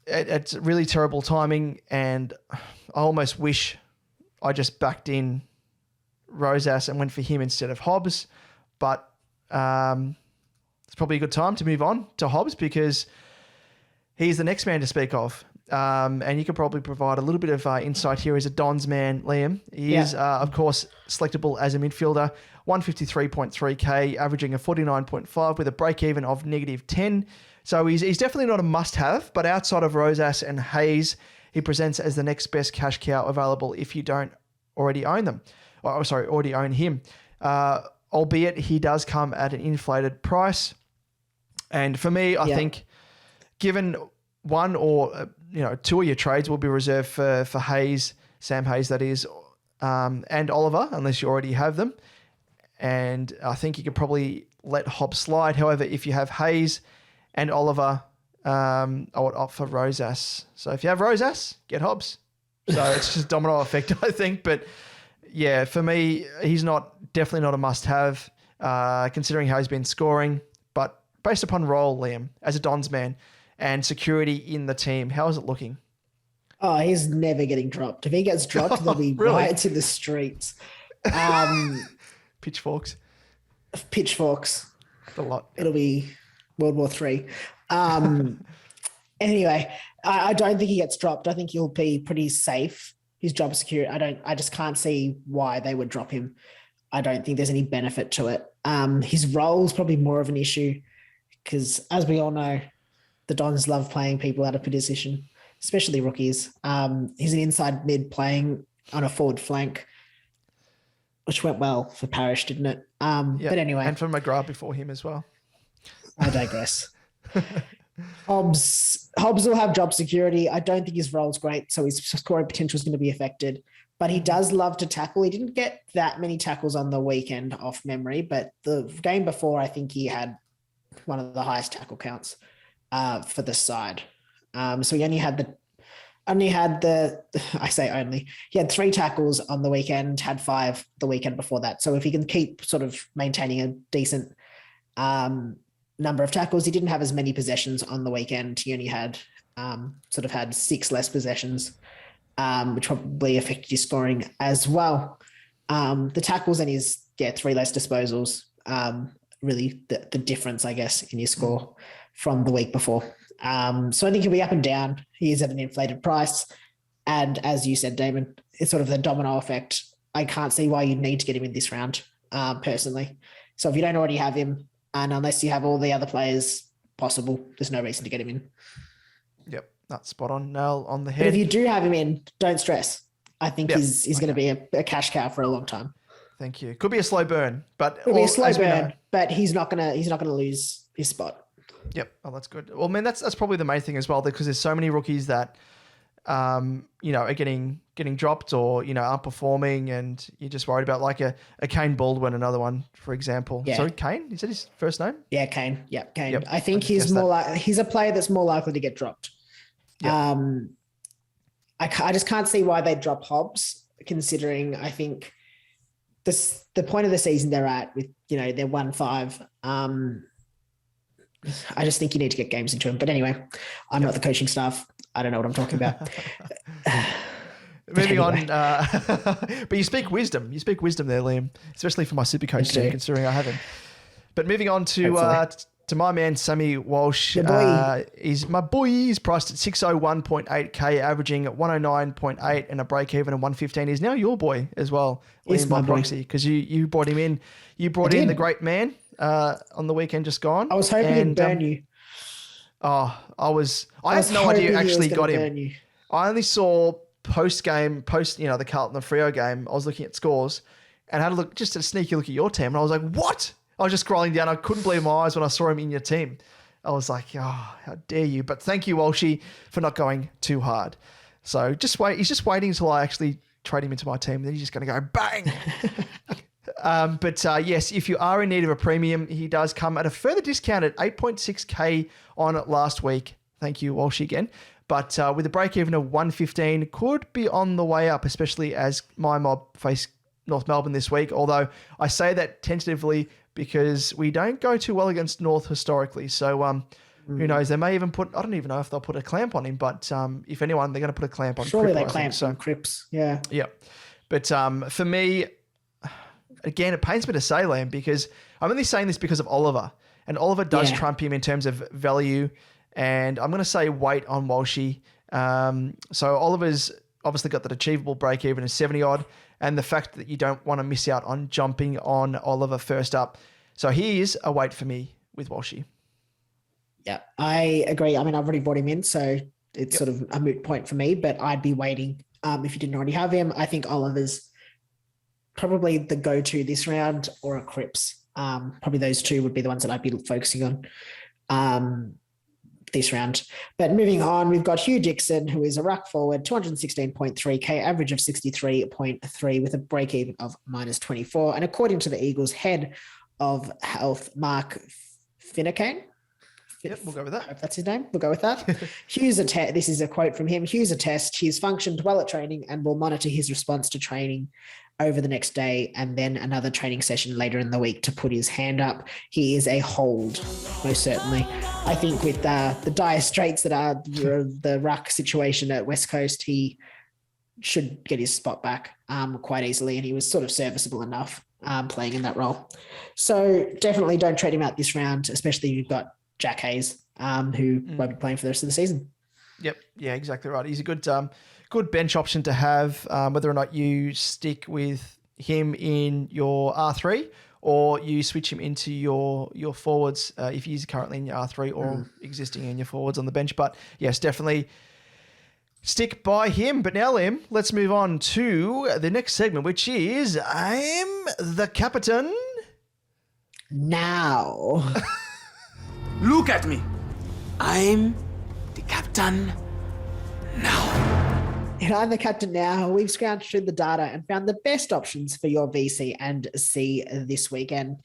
S1: it's really terrible timing, and I almost wish I just backed in Rosas and went for him instead of Hobbs. But it's probably a good time to move on to Hobbs because he's the next man to speak of. and you could probably provide a little bit of insight here as a Dons man, Liam. He is, of course, selectable as a midfielder, 153.3k, averaging a 49.5 with a break-even of -10. So he's definitely not a must-have, but outside of Rosas and Hayes, he presents as the next best cash cow available if you don't already own them. Already own him. Albeit he does come at an inflated price. And for me, I think given one or two of your trades will be reserved for Hayes, Sam Hayes that is, and Oliver, unless you already have them. And I think you could probably let Hobbs slide. However, if you have Hayes and Oliver, I would opt for Rosas. So if you have Rosas, get Hobbs. So it's just domino effect, I think. But yeah, for me, he's definitely not a must-have, considering how he's been scoring. But based upon role, Liam, as a Dons man and security in the team, how is it looking?
S2: Oh, he's never getting dropped. If he gets dropped, there'll be riots in the streets.
S1: Pitchforks.
S2: A
S1: lot.
S2: It'll be World War III. Anyway, I don't think he gets dropped. I think he'll be pretty safe. His job security. I just can't see why they would drop him. I don't think there's any benefit to it. His role is probably more of an issue because, as we all know, the Dons love playing people out of position, especially rookies. He's an inside mid playing on a forward flank, which went well for Parrish, didn't it? But anyway.
S1: And for Mcrae before him as well.
S2: I digress. Hobbs will have job security. I don't think his role's great, so his scoring potential is going to be affected. But he does love to tackle. He didn't get that many tackles on the weekend off memory, but the game before, I think he had one of the highest tackle counts for the side. So he only had he had 3 tackles on the weekend, had 5 the weekend before that. So if he can keep sort of maintaining a decent number of tackles, he didn't have as many possessions on the weekend. He only had had 6 less possessions, which probably affected his scoring as well. The tackles and his 3 less disposals, really the difference, I guess, in his score from the week before. So I think he'll be up and down. He is at an inflated price. And as you said, Damon, it's sort of the domino effect. I can't see why you'd need to get him in this round, personally. So if you don't already have him, and unless you have all the other players possible, there's no reason to get him in.
S1: Yep, that's spot on. Nail on the head.
S2: But if you do have him in, don't stress. I think he's going to be a cash cow for a long time.
S1: Thank you. Could be a slow burn, but
S2: it'll be a slow burn. But he's not going to lose his spot.
S1: Yep. Oh, that's good. Well, man, that's probably the main thing as well, because there's so many rookies that, are getting dropped or, aren't performing, and you're just worried about like a Kane Baldwin, another one, for example.
S2: Yeah.
S1: Sorry, Kane? Is that his first name?
S2: Yeah, Kane. Yep, Kane.
S1: Yep.
S2: I think he's a player that's more likely to get dropped. Yep. I just can't see why they drop Hobbs, considering I think the point of the season they're at with, they're 1-5. I just think you need to get games into him. But anyway, I'm not the coaching staff. I don't know what I'm talking about.
S1: Moving on. But you speak wisdom. You speak wisdom there, Liam, especially for my SuperCoach team, considering I have him. But moving on to my man, Sammy Walsh. My boy is priced at 601.8k, averaging at 109.8 and a break-even of 115. He's now your boy as well, Liam, by proxy, because you brought him in. You brought in the great man on the weekend just gone.
S2: I was hoping he'd burn you.
S1: I had no idea you actually got him. I only saw the Carlton and Freo game. I was looking at scores and had a sneaky look at your team. And I was like, what? I was just scrolling down. I couldn't believe my eyes when I saw him in your team. I was like, oh, how dare you? But thank you, Walshy, for not going too hard. So just wait. He's just waiting until I actually trade him into my team. Then he's just going to go bang. Yes, if you are in need of a premium, he does come at a further discount at 8.6k on last week. Thank you, Walsh, again. But with a break-even of 115, could be on the way up, especially as my mob face North Melbourne this week. Although I say that tentatively because we don't go too well against North historically. So who knows? They may even I don't even know if they'll put a clamp on him, but if anyone, they're going to put a clamp on
S2: Surely they clamp on Cripps, yeah.
S1: Yeah. But for me, again, it pains me to say, Liam, because I'm only saying this because of Oliver. And Oliver does trump him in terms of value. And I'm going to say wait on Walshy. So Oliver's obviously got that achievable break even of 70 odd, and the fact that you don't want to miss out on jumping on Oliver first up. So he is a wait for me with Walshy.
S2: Yeah, I agree. I mean, I've already brought him in, so it's sort of a moot point for me, but I'd be waiting if you didn't already have him. I think Oliver's probably the go-to this round, or a Cripps. Probably those two would be the ones that I'd be focusing on this round. But moving on, we've got Hugh Dixon, who is a ruck forward, 216.3K, average of 63.3 with a break-even of -24. And according to the Eagles' head of health, Mark Finucane.
S1: Yep, we'll go with that.
S2: If that's his name, we'll go with that. Hughes this is a quote from him. Hughes a test. He's functioned well at training and will monitor his response to training over the next day and then another training session later in the week to put his hand up. He is a hold, most certainly. I think with the dire straits that are the ruck situation at West Coast, he should get his spot back quite easily, and he was sort of serviceable enough playing in that role. So definitely don't trade him out this round, especially if you've got Jack Hayes, who won't be playing for the rest of the season.
S1: Yep. Yeah, exactly right. He's a good bench option to have, whether or not you stick with him in your R3 or you switch him into your forwards if he's currently in your R3 or existing in your forwards on the bench. But yes, definitely stick by him. But now, Liam, let's move on to the next segment, which is I'm the Captain.
S2: Now.
S6: Look at me. I'm the captain now.
S2: And I'm the captain now. We've scrounged through the data and found the best options for your VC and C this weekend.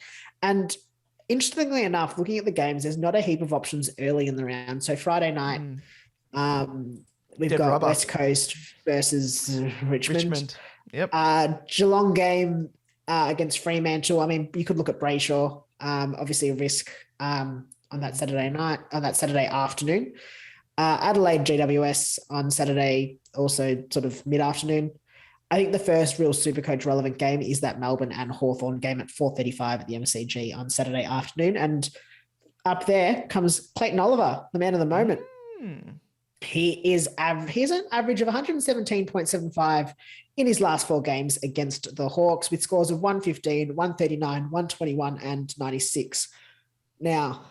S2: And interestingly enough, looking at the games, there's not a heap of options early in the round. So Friday night, we've got
S1: rubber.
S2: West Coast versus Richmond.
S1: Yep.
S2: Geelong game against Fremantle. I mean, you could look at Brayshaw. Obviously a risk on that Saturday afternoon. Adelaide GWS on Saturday, also sort of mid-afternoon. I think the first real SuperCoach relevant game is that Melbourne and Hawthorn game at 4:35 at the MCG on Saturday afternoon. And up there comes Clayton Oliver, the man of the moment. He's an average of 117.75 in his last 4 games against the Hawks, with scores of 115, 139, 121, and 96. Now,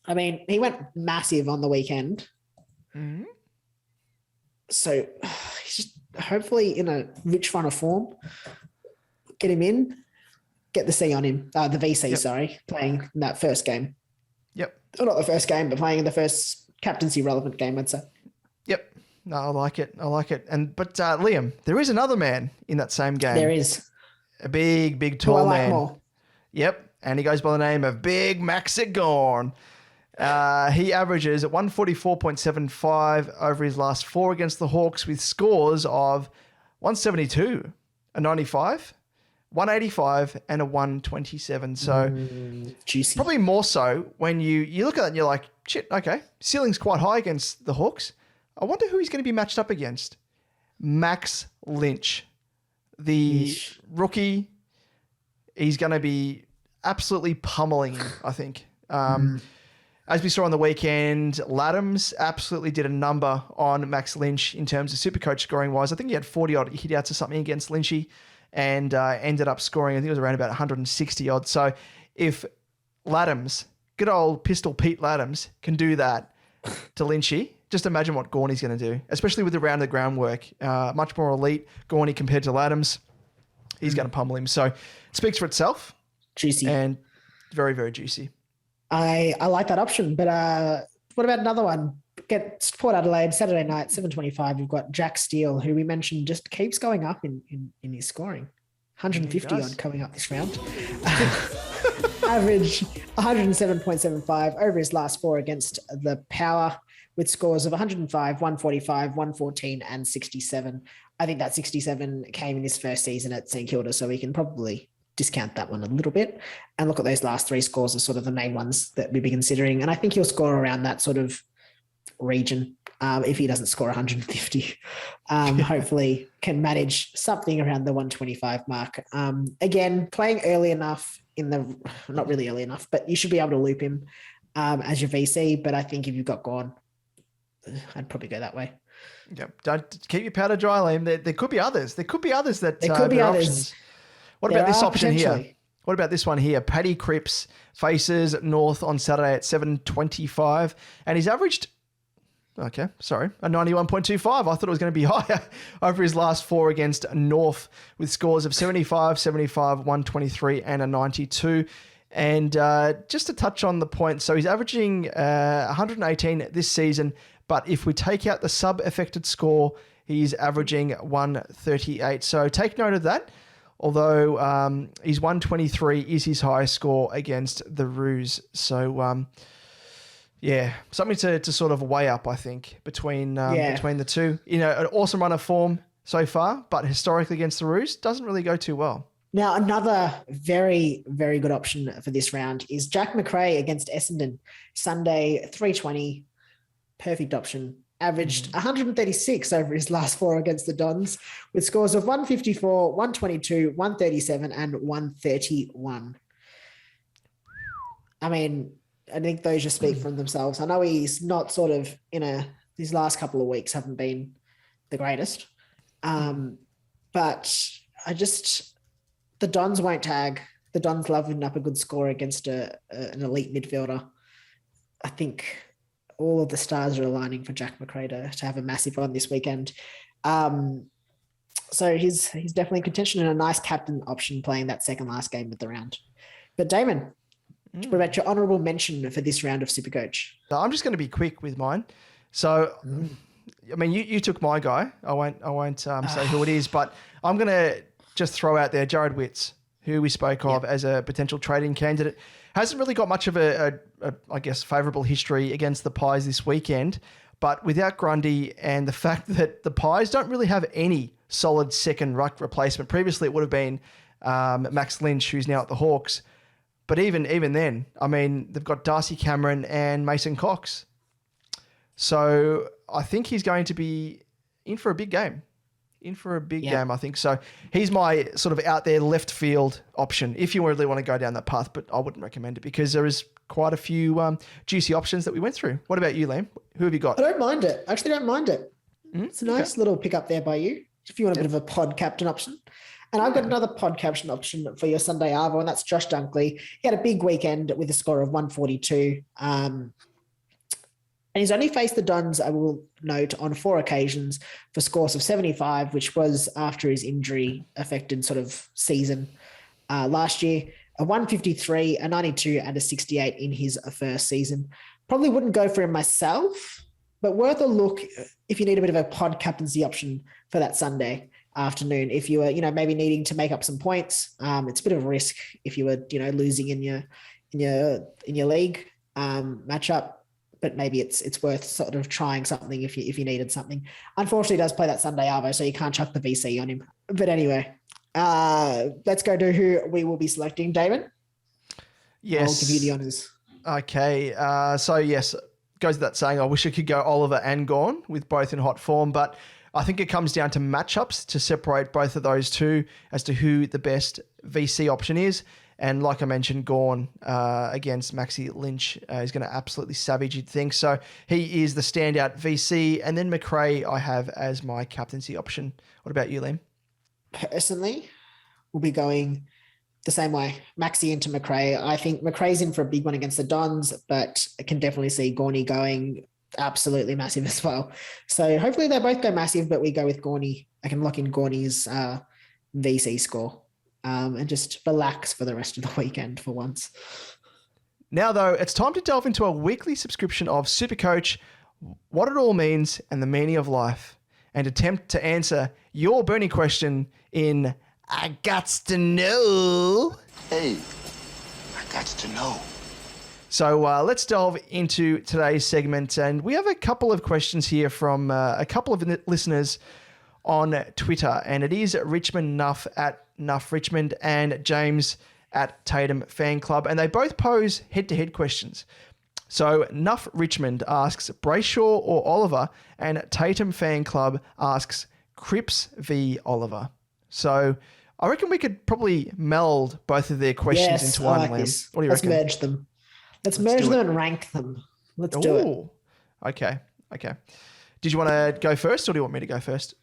S2: I mean, he went massive on the weekend. So he's just hopefully in a rich run of form. Get him in, get the C on him. The VC, playing in that first game.
S1: Yep.
S2: Or not the first game, but playing in the first captaincy relevant game, I'd say.
S1: Yep. No, I like it. But Liam, there is another man in that same game.
S2: There is.
S1: A big, tall man.
S2: More.
S1: Yep. And he goes by the name of Big Max Gorn. He averages at 144.75 over his last 4 against the Hawks, with scores of 172, a 95, 185, and a 127. So
S2: Juicy.
S1: probably more so when you look at it and you're like, shit, okay, ceiling's quite high against the Hawks. I wonder who he's going to be matched up against. Max Lynch, the rookie. He's going to be absolutely pummeling him, I think. As we saw on the weekend, Laddams absolutely did a number on Max Lynch in terms of SuperCoach scoring wise. I think he had 40-odd hit-outs or something against Lynchy and ended up scoring, I think it was around about 160-odd. So if Laddams, good old Pistol Pete Laddams, can do that to Lynchy, just imagine what Gorney's going to do, especially with the round-the-ground work. Much more elite, Gorney compared to Laddams. He's going to pummel him. So it speaks for itself.
S2: Juicy.
S1: And very, very juicy.
S2: I like that option, but what about another one? Get Port Adelaide Saturday night, 7:25. You've got Jack Steele, who we mentioned just keeps going up in his scoring. 150 odd coming up this round. Average 107.75 over his last 4 against the Power, with scores of 105, 145, 114, and 67. I think that 67 came in his first season at St Kilda, so we can probably discount that one a little bit and look at those last 3 scores as sort of the main ones that we'd be considering. And I think he'll score around that sort of region. If he doesn't score 150, hopefully can manage something around the 125 mark. Again, playing early enough not really early enough, but you should be able to loop him as your VC. But I think if you've got Gorn, I'd probably go that way.
S1: Yep. Don't keep your powder dry, Liam. There could be others. There could be others that
S2: There could be
S1: are
S2: others.
S1: options. What about this option here?
S2: Potentially.
S1: What about this one here? Paddy Cripps faces North on Saturday at 7:25, and he's averaged, a 91.25. I thought it was going to be higher over his last 4 against North with scores of 75, 75, 123, and a 92. And just to touch on the point, so he's averaging 118 this season, but if we take out the sub-affected score, he's averaging 138. So take note of that. Although his 123 is his highest score against the Roos. So, something to sort of weigh up, I think, between the two. An awesome run of form so far, but historically against the Roos doesn't really go too well.
S2: Now, another very, very good option for this round is Jack Mcrae against Essendon. Sunday, 3:20. Perfect option. Averaged 136 over his last 4 against the Dons with scores of 154, 122, 137, and 131. I mean, I think those just speak for themselves. I know he's not sort of these last couple of weeks haven't been the greatest. But the Dons won't tag. The Dons love putting up a good score against an elite midfielder. I think all of the stars are aligning for Jack Mcrae to have a massive run this weekend. So he's definitely in contention and a nice captain option playing that second last game of the round. But Damon, what about your honourable mention for this round of SuperCoach?
S1: I'm just going to be quick with mine. So, I mean, you took my guy. I won't say who it is, but I'm going to just throw out there Jared Witz, who we spoke of as a potential trading candidate. Hasn't really got much of a favourable history against the Pies this weekend, but without Grundy and the fact that the Pies don't really have any solid second ruck replacement. Previously, it would have been Max Lynch, who's now at the Hawks. But even then, I mean, they've got Darcy Cameron and Mason Cox. So I think he's going to be in for a big game. Game, I think. So he's my sort of out there left field option if you really want to go down that path, but I wouldn't recommend it because there is quite a few juicy options that we went through. What about you, Liam? Who have you got?
S2: I don't mind it. I actually don't mind it. It's a nice little pick up there by you if you want a bit of a pod captain option. And I've got another pod captain option for your Sunday Arvo, and that's Josh Dunkley. He had a big weekend with a score of 142. And he's only faced the Dons, I will note, on 4 occasions for scores of 75, which was after his injury-affected sort of season last year. A 153, a 92, and a 68 in his first season. Probably wouldn't go for him myself, but worth a look if you need a bit of a pod captaincy option for that Sunday afternoon. If you were, maybe needing to make up some points, it's a bit of a risk if you were, losing in your league matchup. But maybe it's worth sort of trying something if you needed something. Unfortunately, he does play that Sunday Arvo, so you can't chuck the VC on him. But anyway, let's go to who we will be selecting. David?
S1: Yes.
S2: I'll give you the honours.
S1: Okay. So, yes, goes without saying, I wish I could go Oliver and Gawn with both in hot form, but I think it comes down to matchups to separate both of those two as to who the best VC option is. And like I mentioned, Gawn against Maxi Lynch is going to absolutely savage, you'd think. So he is the standout VC. And then Mcrae I have as my captaincy option. What about you, Liam?
S2: Personally, we'll be going the same way. Maxi into Mcrae. I think Mcrae's in for a big one against the Dons, but I can definitely see Gawny going absolutely massive as well. So hopefully they both go massive, but we go with Gawny. I can lock in Gawny's VC score. And just relax for the rest of the weekend for once.
S1: Now, though, it's time to delve into a weekly subscription of SuperCoach, what it all means and the meaning of life, and attempt to answer your burning question in I Gots to Know.
S5: Hey, I got to know.
S1: So let's delve into today's segment. And we have a couple of questions here from a couple of listeners on Twitter, and it is Richmond Nuff at Nuff Richmond and James at Tatum Fan Club, and they both pose head-to-head questions. So Nuff Richmond asks Brayshaw or Oliver, and Tatum Fan Club asks Cripps v Oliver. So I reckon we could probably meld both of their questions into one.
S2: Like
S1: Liam. What do you
S2: Let's
S1: reckon?
S2: merge them. Let's merge them and rank them. Let's do it.
S1: Okay. Okay. Did you want to go first, or do you want me to go first?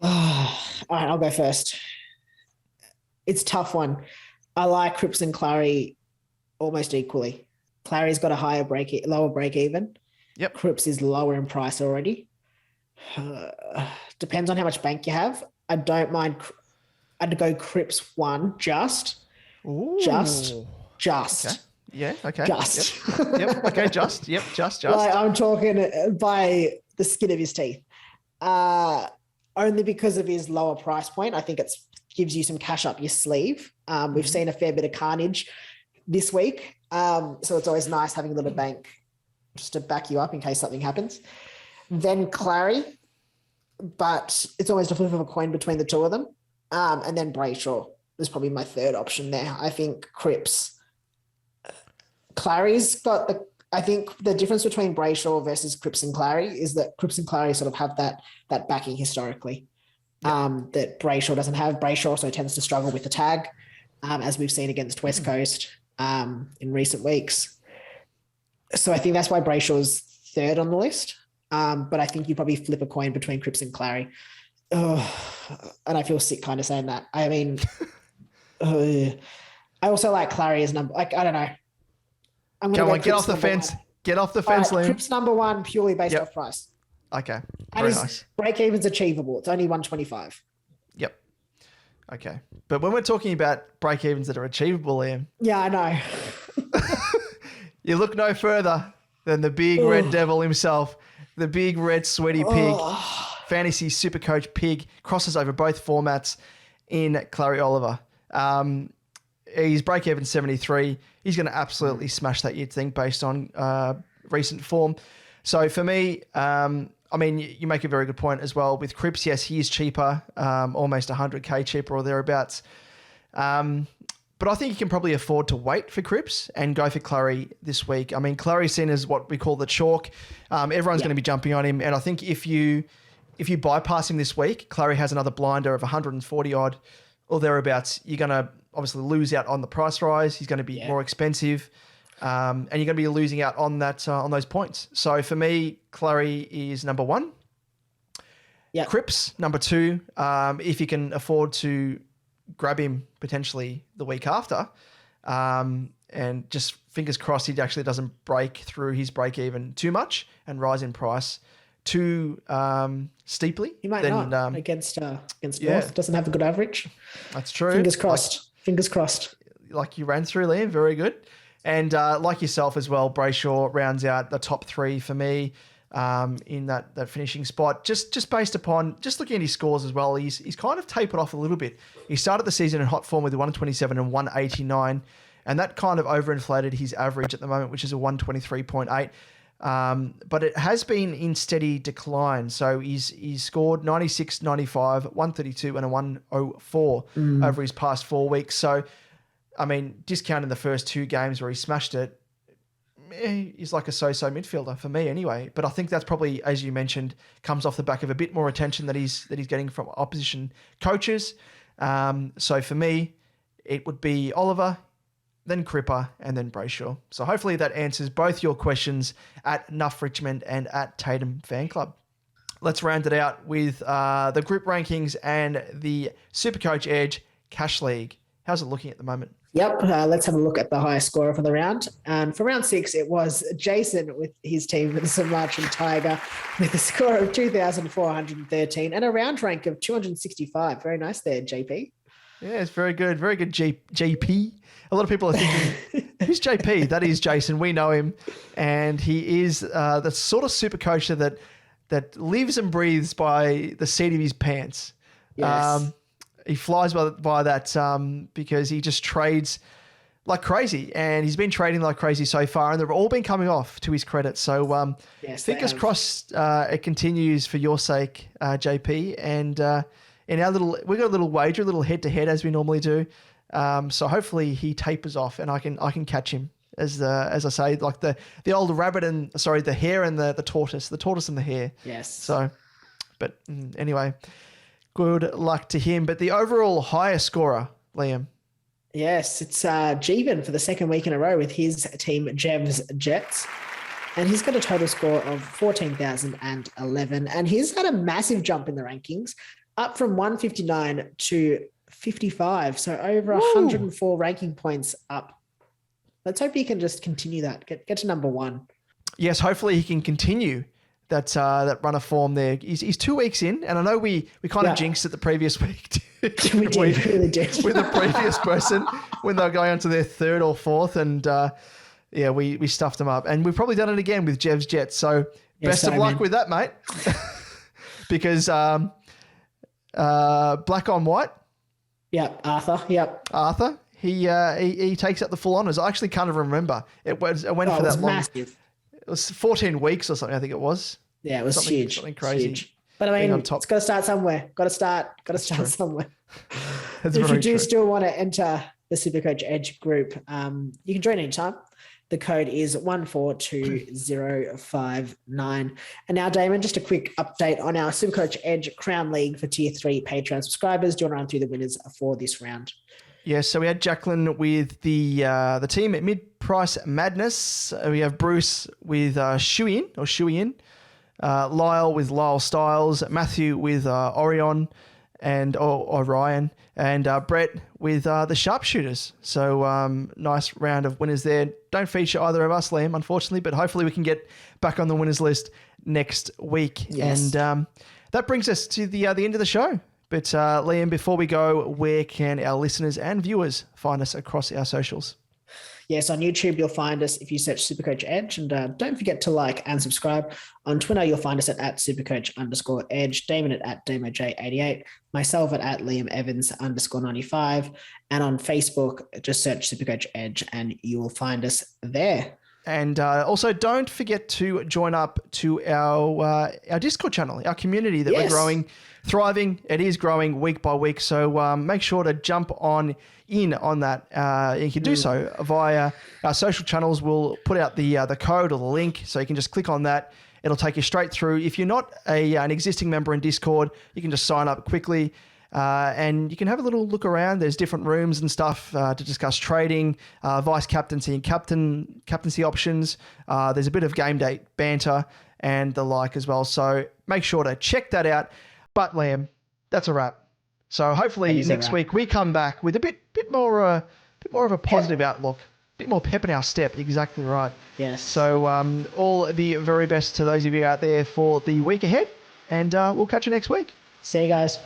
S2: All right, I'll go first. It's a tough one. I like Cripps and Clary almost equally. Clary's got a lower break even.
S1: Yep.
S2: Cripps is lower in price already. Depends on how much bank you have. I don't mind. I'd go Cripps 1 just.
S1: Ooh.
S2: Just.
S1: Okay. Yeah. Okay.
S2: Just.
S1: Yep. Okay. Just. Yep. Just.
S2: Like, I'm talking by the skin of his teeth. Only because of his lower price point. I think it gives you some cash up your sleeve. We've seen a fair bit of carnage this week. So it's always nice having a little bank just to back you up in case something happens. Then Clary, but it's always a flip of a coin between the two of them. And then Brayshaw is probably my third option there. I think Cripps. Clary's got I think the difference between Brayshaw versus Cripps and Clary is that Cripps and Clary sort of have that backing historically that Brayshaw doesn't have. Brayshaw also tends to struggle with the tag, as we've seen against West Coast in recent weeks. So I think that's why Brayshaw's third on the list. But I think you probably flip a coin between Cripps and Clary. And I feel sick kind of saying that. I mean, I also like Clary as number. Like, I don't know. I'm going to
S1: get off the fence. Get off the fence, Liam.
S2: Cripps number 1 purely based off price.
S1: Okay.
S2: And
S1: Very
S2: his
S1: nice.
S2: break even's achievable. It's only 125.
S1: Yep. Okay. But when we're talking about break evens that are achievable, Liam,
S2: Yeah, I know.
S1: you look no further than the big red devil himself, the big red sweaty pig, fantasy SuperCoach pig, crosses over both formats in Clary Oliver. He's break even 73. He's going to absolutely smash that, you'd think, based on recent form. So for me, I mean, you make a very good point as well. With Cripps, yes, he is cheaper, almost 100K cheaper or thereabouts. But I think you can probably afford to wait for Cripps and go for Clary this week. I mean, Clary's seen as what we call the chalk. Everyone's going to be jumping on him. And I think if you bypass him this week, Clary has another blinder of 140 odd or thereabouts. You're going to obviously lose out on the price rise. He's going to be more expensive. And you're going to be losing out on that on those points. So for me, Clary is number 1.
S2: Yeah.
S1: Cripps, number 2. If you can afford to grab him potentially the week after, and just fingers crossed he actually doesn't break through his break even too much and rise in price too steeply.
S2: He might not against North. Doesn't have a good average.
S1: That's true.
S2: Fingers crossed. Fingers crossed.
S1: Like you ran through, Liam. Very good. And like yourself as well, Brayshaw rounds out the top 3 for me in that finishing spot. Just based upon, just looking at his scores as well, he's kind of tapered off a little bit. He started the season in hot form with 127 and 189, and that kind of overinflated his average at the moment, which is a 123.8. But it has been in steady decline. So he's scored 96, 95, 132 and a 104 over his past 4 weeks. So, I mean, discounting the first 2 games where he smashed it, he's like a so-so midfielder for me anyway. But I think that's probably, as you mentioned, comes off the back of a bit more attention that he's getting from opposition coaches. So for me, it would be Oliver, then Cripper, and then Brayshaw. So hopefully that answers both your questions at Nuff Richmond and at Tatum Fan Club. Let's round it out with the group rankings and the SuperCoach Edge Cash League. How's it looking at the moment?
S2: Yep. Let's have a look at the highest scorer for the round. For round 6, it was Jason with his team, the Sumatran Tiger, with a score of 2,413 and a round rank of 265. Very nice there, JP.
S1: Yeah, it's very good. Very good, JP. A lot of people are thinking, who's JP? That is Jason. We know him. And he is the sort of super coach that lives and breathes by the seat of his pants.
S2: Yes.
S1: He flies by that because he just trades like crazy. And he's been trading like crazy so far. And they've all been coming off to his credit. So fingers crossed it continues for your sake, JP. And in our we got a little wager, a little head-to-head as we normally do. So hopefully he tapers off and I can catch him as I say, like the old rabbit and the hare and the tortoise and the hare.
S2: Yes.
S1: So, but anyway, good luck to him. But the overall highest scorer, Liam.
S2: Yes, it's Jeevan for the second week in a row with his team Jevs Jets. And he's got a total score of 14,011. And he's had a massive jump in the rankings, up from 159 to 55. So over 104 ranking points up. Let's hope he can just continue that, get to number 1.
S1: Yes, hopefully he can continue that run of form there. He's 2 weeks in, and I know we kind of jinxed it the previous week.
S2: We really did.
S1: With the previous person when they were going on to their 3rd or 4th, and we stuffed them up. And we've probably done it again with Jev's Jets. So best of luck with that, mate. Because black on white.
S2: Yep, Arthur. Yep.
S1: Arthur. He takes up the full honours. I actually can't even remember. It went for that long.
S2: Massive.
S1: It was 14 weeks or something, I think it was.
S2: Yeah, it was huge.
S1: Something crazy.
S2: Huge. But I mean, it's got to start somewhere. Got to start somewhere. If you do still want to enter the SuperCoach Edge group, you can join anytime. The code is 142059. And now, Damon, just a quick update on our SuperCoach Edge Crown League for Tier 3 Patreon subscribers. Do you want to run through the winners for this round?
S1: Yes, so we had Jacqueline with the team at Mid-Price Madness. We have Bruce with Shuyin, Lyle with Lyle Styles, Matthew with Orion and Orion, and Brett with the Sharpshooters. So nice round of winners there. Don't feature either of us, Liam, unfortunately, but hopefully we can get back on the winners list next week.
S2: Yes.
S1: And that brings us to the end of the show. But Liam, before we go, where can our listeners and viewers find us across our socials?
S2: Yes, on YouTube, you'll find us if you search SuperCoach Edge. And don't forget to like and subscribe. On Twitter, you'll find us at SuperCoach_Edge, Damon at DamoJ88, myself at Liam Evans _95. And on Facebook, just search SuperCoach Edge and you will find us there.
S1: And also, don't forget to join up to our Discord channel, our community that we're growing, thriving. It is growing week by week. So make sure to jump in on that. You can do so via our social channels. We'll put out the code or the link, so you can just click on that. It'll take you straight through. If you're not an existing member in Discord, you can just sign up quickly. And you can have a little look around. There's different rooms and stuff to discuss trading, vice captaincy and captaincy options. There's a bit of game day banter and the like as well. So make sure to check that out. But Liam, that's a wrap. So hopefully next week we come back with a bit more of a positive outlook, a bit more pep in our step. Exactly right.
S2: Yes.
S1: So all the very best to those of you out there for the week ahead, and we'll catch you next week.
S2: See you guys.